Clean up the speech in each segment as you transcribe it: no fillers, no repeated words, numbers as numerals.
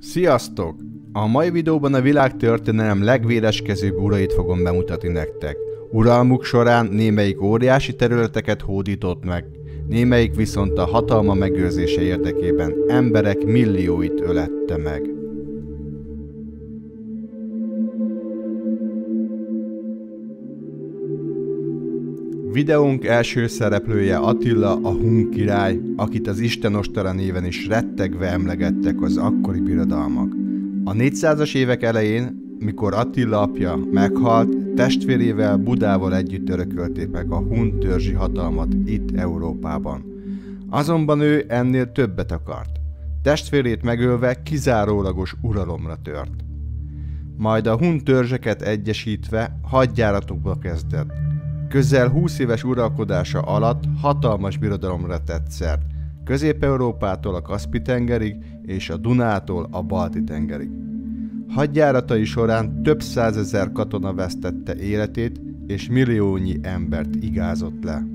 Sziasztok! A mai videóban a világtörténelem legvéreskezőbb urait fogom bemutatni nektek. Uralmuk során némelyik óriási területeket hódított meg, némelyik viszont a hatalma megőrzése érdekében emberek millióit ölette meg. Videónk első szereplője Attila, a hun király, akit az istenostara néven is rettegve emlegettek az akkori birodalmak. A 400-as évek elején, mikor Attila apja meghalt, testvérével Budával együtt örökölték meg a hun törzsi hatalmat itt Európában. Azonban ő ennél többet akart. Testvérét megölve kizárólagos uralomra tört. Majd a hun törzseket egyesítve hadjáratokba kezdett. Közel 20 éves uralkodása alatt hatalmas birodalomra tett szert, Közép-Európától a Kaszpi-tengerig és a Dunától a Balti-tengerig. Hadjáratai során több százezer katona vesztette életét, és milliónyi embert igázott le.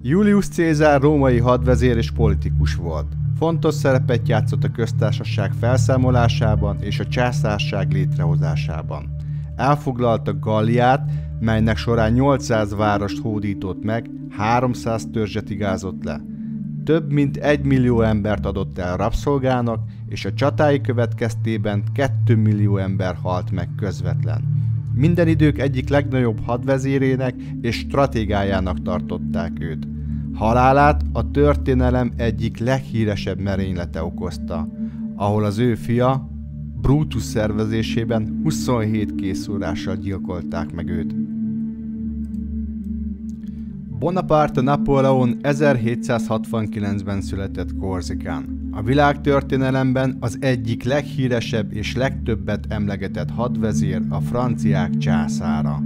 Julius Cézár római hadvezér és politikus volt. Fontos szerepet játszott a köztársaság felszámolásában és a császárság létrehozásában. Elfoglalta Galliát, melynek során 800 várost hódított meg, 300 törzset igázott le. Több mint 1 millió embert adott el rabszolgának, és a csatái következtében 2 millió ember halt meg közvetlen. Minden idők egyik legnagyobb hadvezérének és stratégájának tartották őt. Halálát a történelem egyik leghíresebb merénylete okozta, ahol az ő fia, Brutus szervezésében 27 készúrással gyilkolták meg őt. Bonaparte Napóleon 1769-ben született Korzikán. A világtörténelemben az egyik leghíresebb és legtöbbet emlegetett hadvezér, a franciák császára.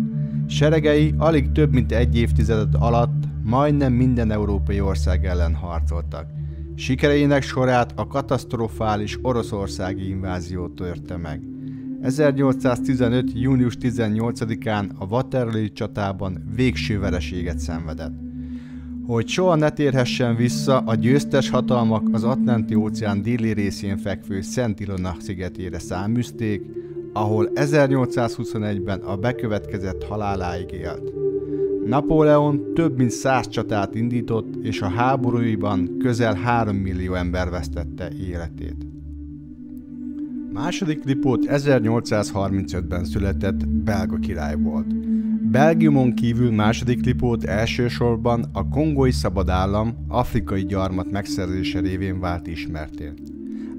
Seregei alig több mint egy évtized alatt majdnem minden európai ország ellen harcoltak. Sikereinek sorát a katasztrofális oroszországi invázió törte meg. 1815. június 18-án a Waterloo csatában végső vereséget szenvedett. Hogy soha ne térhessen vissza, a győztes hatalmak az Atlanti-óceán déli részén fekvő Szent Ilona szigetére száműzték, ahol 1821-ben a bekövetkezett haláláig élt. Napóleon több mint 100 csatát indított, és a háborúiban közel 3 millió ember vesztette életét. Második Lipót 1835-ben született belga király volt. Belgiumon kívül második Lipót elsősorban a kongói szabadállam afrikai gyarmat megszerzése révén vált ismertté.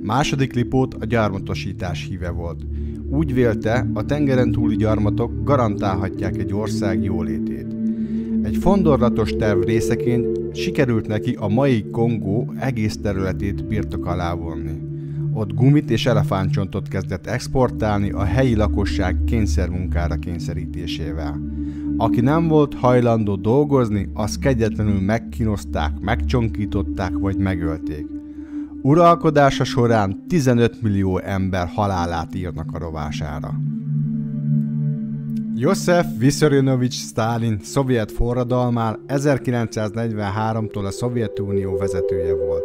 Második Lipót a gyarmatosítás híve volt. Úgy vélte, a tengeren túli gyarmatok garantálhatják egy ország jólétét. Egy fondorlatos terv részeként sikerült neki a mai Kongó egész területét birtok alá vonni. Ott gumit és elefántcsontot kezdett exportálni a helyi lakosság kényszermunkára kényszerítésével. Aki nem volt hajlandó dolgozni, azt kegyetlenül megkínozták, megcsonkították vagy megölték. Uralkodása során 15 millió ember halálát írnak a rovására. Josef Viszarionovics Sztálin szovjet forradalmár 1943-tól a Szovjetunió vezetője volt.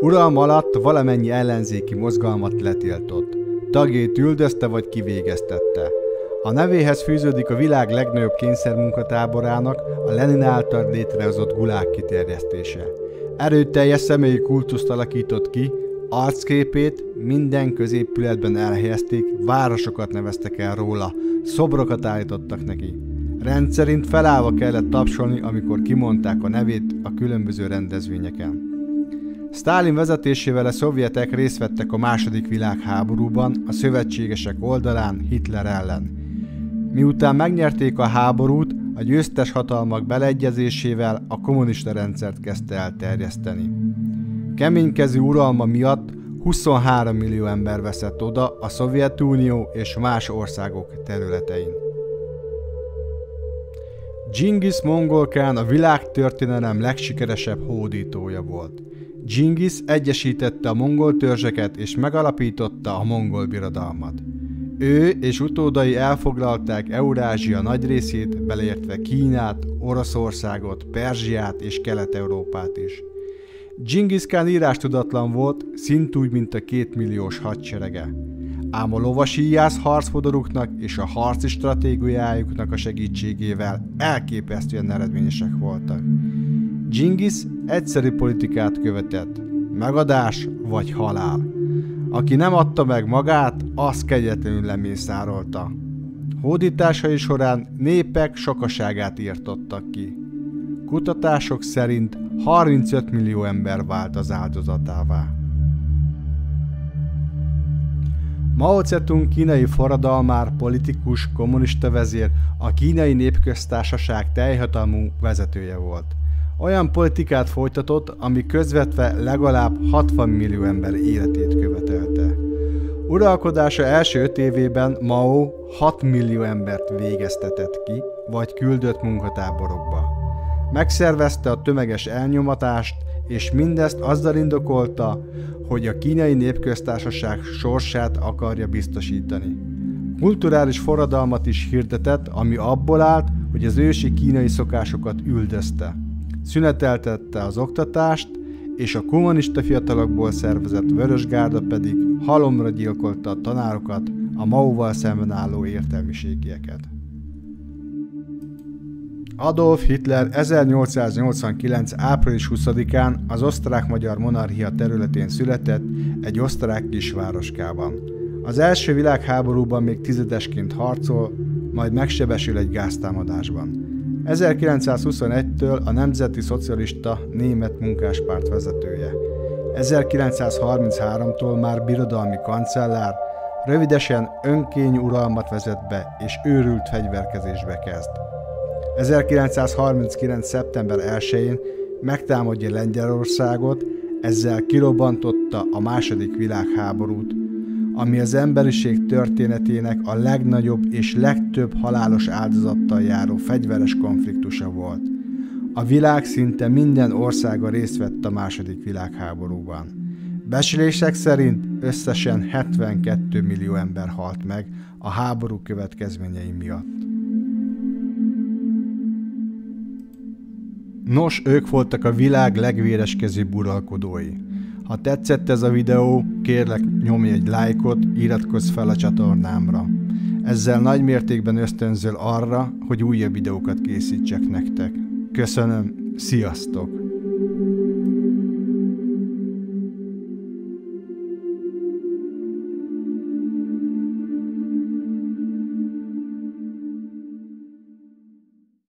Uralma alatt valamennyi ellenzéki mozgalmat letiltott. Tagjait üldözte vagy kivégeztette. A nevéhez fűződik a világ legnagyobb kényszermunkatáborának, a Lenin által létrehozott gulág kiterjesztése. Erőteljes személyi kultuszt alakított ki, arcképét minden középületben elhelyezték, városokat neveztek el róla, szobrokat állítottak neki. Rendszerint felállva kellett tapsolni, amikor kimondták a nevét a különböző rendezvényeken. Sztálin vezetésével a szovjetek részt vettek a második világháborúban a szövetségesek oldalán Hitler ellen. Miután megnyerték a háborút, a győztes hatalmak beleegyezésével a kommunista rendszert kezdte el terjeszteni. Keménykezű uralma miatt 23 millió ember veszett oda a Szovjetunió és más országok területein. Dzsingisz mongol kán a világtörténelem legsikeresebb hódítója volt. Dzsingisz egyesítette a mongol törzseket és megalapította a mongol birodalmat. Ő és utódai elfoglalták Eurázsia nagy részét, beleértve Kínát, Oroszországot, Perzsiát és Kelet-Európát is. Dzsingisz Kán írástudatlan volt, szintúgy, mint a 2 milliós hadserege. Ám a lovasíjász harcfodoruknak és a harci stratégiájuknak a segítségével elképesztően eredményesek voltak. Dzsingisz egyszerű politikát követett, megadás vagy halál. Aki nem adta meg magát, az kegyetlenül lemészárolta. Hódításai során népek sokaságát írtottak ki. Kutatások szerint 35 millió ember vált az áldozatává. Mao Tse-tung kínai forradalmár, politikus, kommunista vezér, a Kínai Népköztársaság teljhatalmú vezetője volt. Olyan politikát folytatott, ami közvetve legalább 60 millió ember életét követelte. Uralkodása első 5 évében Mao 6 millió embert végeztetett ki, vagy küldött munkatáborokba. Megszervezte a tömeges elnyomatást, és mindezt azzal indokolta, hogy a Kínai Népköztársaság sorsát akarja biztosítani. Kulturális forradalmat is hirdetett, ami abból állt, hogy az ősi kínai szokásokat üldözte. Szüneteltette az oktatást, és a kommunista fiatalokból szervezett Vörösgárda pedig halomra gyilkolta a tanárokat, a Maóval szemben álló értelmiségieket. Adolf Hitler 1889. április 20-án az osztrák-magyar monarchia területén született egy osztrák kisvároskában. Az első világháborúban még tizedesként harcol, majd megsebesül egy gáztámadásban. 1921-től a Nemzeti Szocialista Német Munkáspárt vezetője. 1933-tól már birodalmi kancellár, rövidesen önkényuralmat vezet be és őrült fegyverkezésbe kezd. 1939. szeptember 1-én megtámadja Lengyelországot, ezzel kirobbantotta a II. Világháborút, ami az emberiség történetének a legnagyobb és legtöbb halálos áldozattal járó fegyveres konfliktusa volt. A világ szinte minden országa részt vett a II. Világháborúban. Becslések szerint összesen 72 millió ember halt meg a háború következményei miatt. Nos, ők voltak a világ legvéreskezőbb uralkodói. Ha tetszett ez a videó, kérlek nyomj egy lájkot, iratkozz fel a csatornámra. Ezzel nagy mértékben ösztönzöl arra, hogy újabb videókat készítsek nektek. Köszönöm, sziasztok!